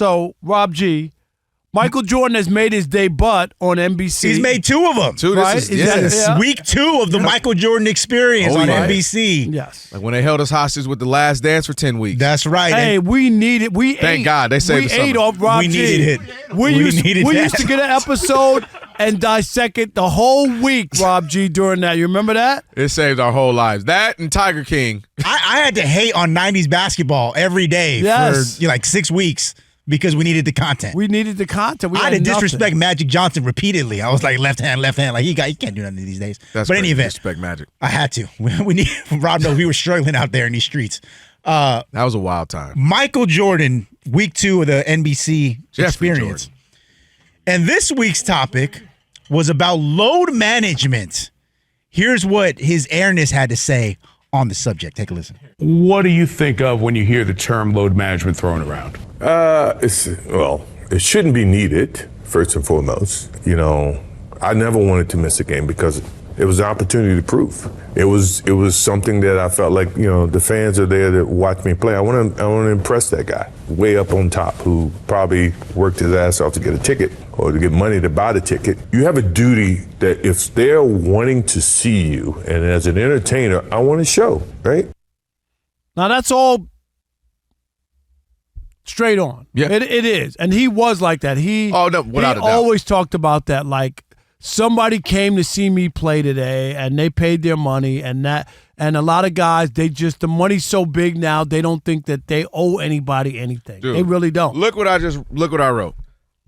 So, Rob G., Michael Jordan has made his debut on NBC. He's made two of them. Two, right? this is, Yeah. Week 2 of the Michael Jordan Experience on NBC. Yes. Like when they held us hostage with The Last Dance for 10 weeks. That's right. Hey, we needed. We Thank ate, God they saved the We ate summer. off Rob We G. needed it. We used that. to get an episode and dissect it the whole week, Rob G. During that, you remember that? It saved our whole lives. That and Tiger King. I had to hate on 90s basketball every day for like 6 weeks because we needed the content. We needed the content. I had to disrespect Magic Johnson repeatedly. I was like left hand. Like he can't do nothing these days. That's but in any event, disrespect Magic. I had to. We need Rob knows we were struggling out there in these streets. That was a wild time. Michael Jordan, week 2 of the NBC Experience. Jordan. And this week's topic was about load management. Here's what his airness had to say on the subject. Take a listen. What do you think of when you hear the term load management thrown around? It shouldn't be needed, first and foremost. You know, I never wanted to miss a game because it was an opportunity to prove. It was something that I felt like, you know, the fans are there to watch me play. I want to impress that guy way up on top who probably worked his ass off to get a ticket or to get money to buy the ticket. You have a duty that if they're wanting to see you, and as an entertainer, I want to show, right? Now, that's all straight on. Yeah. It is. And he was like that. Without a doubt. Always talked about that, like, somebody came to see me play today, and they paid their money, and a lot of guys, the money's so big now, they don't think that they owe anybody anything. Dude, they really don't. Look what I wrote.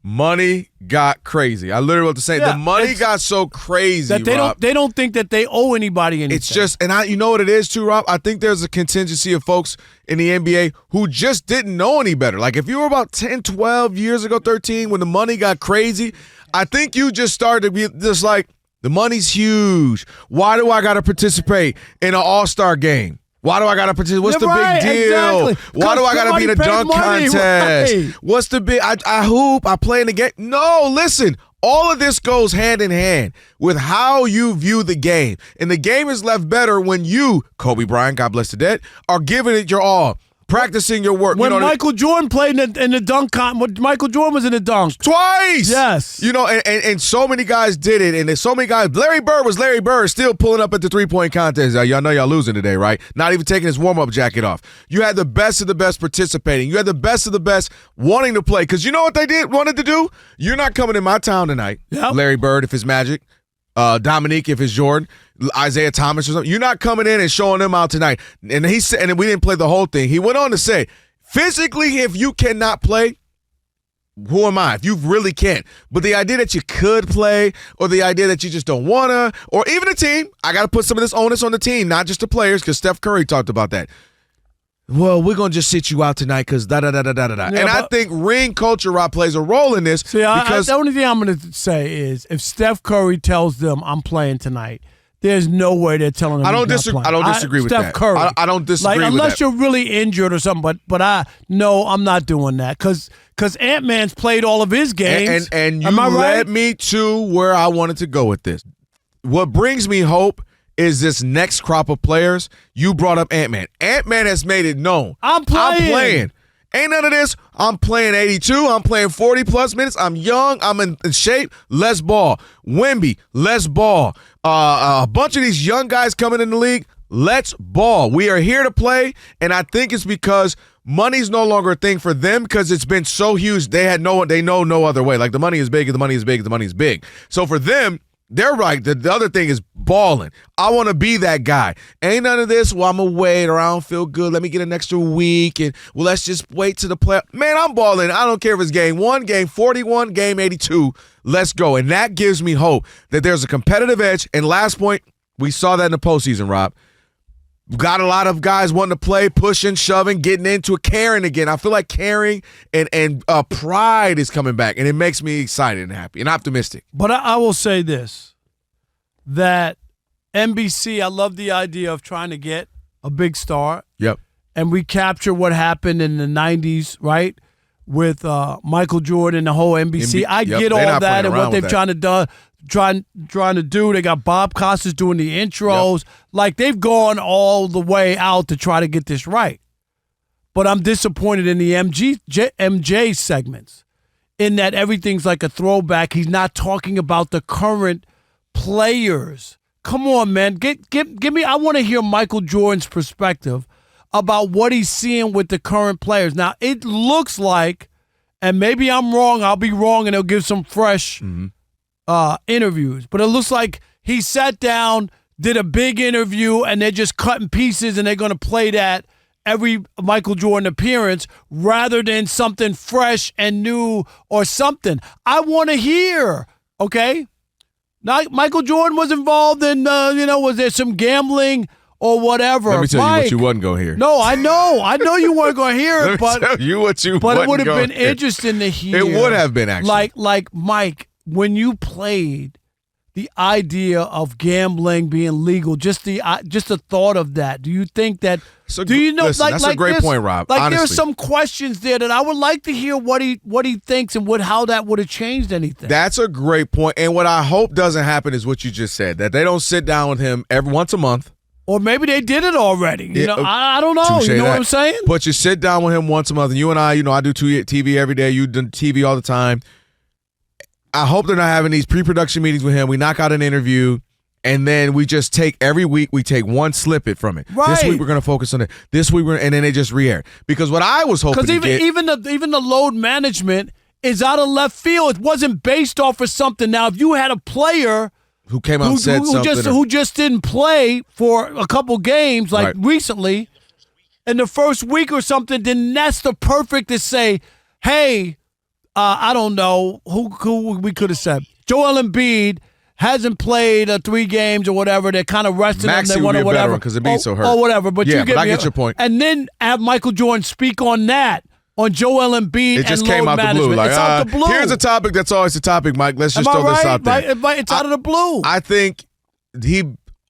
Money got crazy. I literally wrote the same. The money got so crazy that they don't think that they owe anybody anything. It's just, and you know what it is too, Rob? I think there's a contingency of folks in the NBA who just didn't know any better. Like if you were about 10, 12 years ago, 13, when the money got crazy, I think you just started to be just like, the money's huge. Why do I got to participate in an all-star game? Why do I got to participate? What's the big deal? Exactly. Why do I got to be in a dunk contest? Right. What's the big? I hoop. I play in the game. No, listen. All of this goes hand in hand with how you view the game. And the game is left better when you, Kobe Bryant, God bless the dead, are giving it your all. Practicing your work. When Michael Jordan played in the dunk when Michael Jordan was in the dunk. Twice! Yes. You know, and so many guys did it, and there's so many guys. Larry Bird was Larry Bird, still pulling up at the three-point contest. Y'all know y'all losing today, right? Not even taking his warm-up jacket off. You had the best of the best participating. You had the best of the best wanting to play. Because you know what they wanted to do? You're not coming in my town tonight, Larry Bird, if it's Magic. Dominique, if it's Jordan, Isaiah Thomas or something, you're not coming in and showing them out tonight. And he said, and we didn't play the whole thing. He went on to say, physically, if you cannot play, who am I? If you really can't. But the idea that you could play, or the idea that you just don't wanna, or even a team, I got to put some of this onus on the team, not just the players, because Steph Curry talked about that. Well, we're going to just sit you out tonight because da-da-da-da-da-da. Yeah, and I think ring culture, Rob, plays a role in this. See, because the only thing I'm going to say is if Steph Curry tells them I'm playing tonight, there's no way they're telling him I don't disagree with Steph that. Curry. I don't disagree with unless that. you're really injured or something, but I'm not doing that because Ant-Man's played all of his games. And you Am I right? led me to where I wanted to go with this. What brings me hope is this next crop of players. You brought up Ant-Man. Ant-Man has made it known. I'm playing. Ain't none of this. I'm playing 82. I'm playing 40-plus minutes. I'm young. I'm in shape. Let's ball. Wemby, let's ball. A bunch of these young guys coming in the league, let's ball. We are here to play, and I think it's because money's no longer a thing for them because it's been so huge. They know no other way. Like the money is big, the money is big, the money is big. So for them, they're right. The other thing is balling. I want to be that guy. Ain't none of this, well, I'm going to wait or I don't feel good. Let me get an extra week and, well, let's just wait to the play. Man, I'm balling. I don't care if it's game 1, game 41, game 82. Let's go. And that gives me hope that there's a competitive edge. And last point, we saw that in the postseason, Rob. Got a lot of guys wanting to play, pushing, shoving, getting into it, caring again. I feel like caring and pride is coming back, and it makes me excited and happy and optimistic. But I will say this, that NBC, I love the idea of trying to get a big star. Yep. And we capture what happened in the 90s, right, with Michael Jordan and the whole NBC. I get all that and what they've trying to do. They got Bob Costas doing the intros. Yep. Like, they've gone all the way out to try to get this right. but I'm disappointed in the MJ segments in that everything's like a throwback. He's not talking about the current players. Come on, man. Give me. I want to hear Michael Jordan's perspective about what he's seeing with the current players. Now, it looks like, and maybe I'm wrong, I'll be wrong, and he'll give some fresh interviews, but it looks like he sat down, did a big interview, and they're just cutting pieces, and they're going to play that every Michael Jordan appearance rather than something fresh and new or something. I want to hear, okay? Now, Michael Jordan was involved in, was there some gambling or whatever? Let me tell Mike, you what you wasn't going to hear. No, I know you weren't going to hear it, Let me tell you what you but it wasn't would have gonna been hear. interesting to hear. It would have been, actually. Like Mike, when you played, the idea of gambling being legal, just the thought of that. Do you think that? Do you know? Listen, that's a great point, Rob. Like honestly. there's some questions there that I would like to hear what he thinks and how that would have changed anything. That's a great point. And what I hope doesn't happen is what you just said, that they don't sit down with him once a month. Or maybe they did it already. I don't know. Touché You know that. what I'm saying? But you sit down with him once a month, and you and I do TV every day. You do TV all the time. I hope they're not having these pre-production meetings with him. We knock out an interview, and then we just take every week. We take one snippet from it. Right. This week we're going to focus on it. This week and then they just re-air. Because what I was hoping Because to even the load management is out of left field. It wasn't based off of something. Now, if you had a player who came out and said something, who just didn't play for a couple games like recently in the first week or something, then that's the perfect to say, hey. I don't know who we could have said. Joel Embiid hasn't played 3 games or whatever. They're kind of resting him. They want to whatever because Embiid's so hurt. Or whatever. But yeah, you get I get your point. And then have Michael Jordan speak on that, on Joel Embiid. It just and came load out the management. blue. Like, it's out the blue. Here's a topic that's always a topic, Mike. Let's just Am I throw this right? out there. Right? It's out of the blue. I think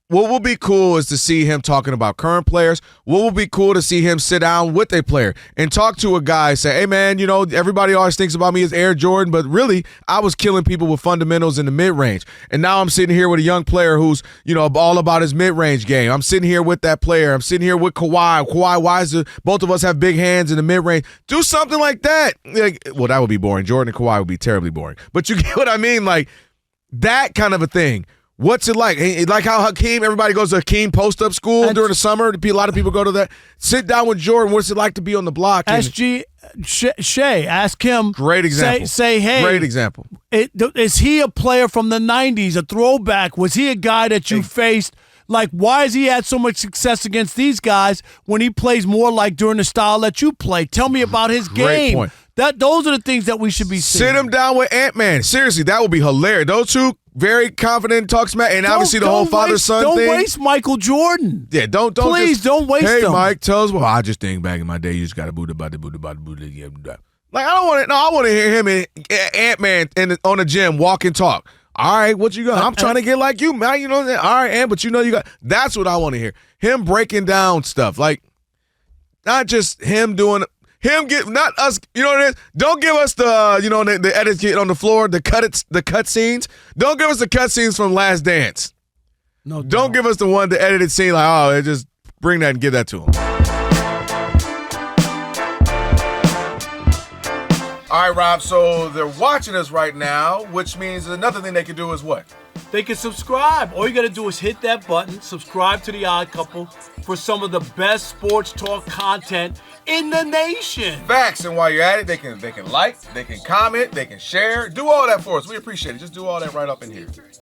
what will be cool is to see him talking about current players. What will be cool to see him sit down with a player and talk to a guy, say, hey, man, everybody always thinks about me as Air Jordan, but really I was killing people with fundamentals in the mid-range. And now I'm sitting here with a young player who's, all about his mid-range game. I'm sitting here with that player. I'm sitting here with Kawhi. Kawhi, why is both of us have big hands in the mid-range? Do something like that. Well, that would be boring. Jordan and Kawhi would be terribly boring. But you get what I mean? Like that kind of a thing. What's it like? Like how Hakeem, everybody goes to Hakeem post-up school during the summer. A lot of people go to that. Sit down with Jordan. What's it like to be on the block? SG Shea, ask him. Great example. Say, hey. Great example. Is he a player from the 90s, a throwback? Was he a guy that you faced? Like, why has he had so much success against these guys when he plays more like during the style that you play? Tell me about his game. Point. Those are the things that we should be seeing. Sit him down with Ant-Man. Seriously, that would be hilarious. Those two very confident, talk smack, and obviously the whole father-son thing. Don't waste Michael Jordan. Yeah, don't Please don't waste him. Hey, Mike, tell us. Well, I just think back in my day, you just got to boot about the. Like, I don't want it. No, I want to hear him and Ant-Man on the gym walk and talk. All right, what you got? I'm trying to get like you, man. All right, Ant, but you got. That's what I want to hear. Him breaking down stuff. Like, not just him doing. Not us, what it is? Don't give us the the edits on the floor, the cut scenes. Don't give us the cut scenes from Last Dance. No, don't give us the edited scene like, just bring that and give that to him. All right, Rob, so they're watching us right now, which means another thing they can do is what? They can subscribe. All you got to do is hit that button, subscribe to The Odd Couple for some of the best sports talk content in the nation. Facts, and while you're at it, they can like, they can comment, they can share, do all that for us. We appreciate it. Just do all that right up in here.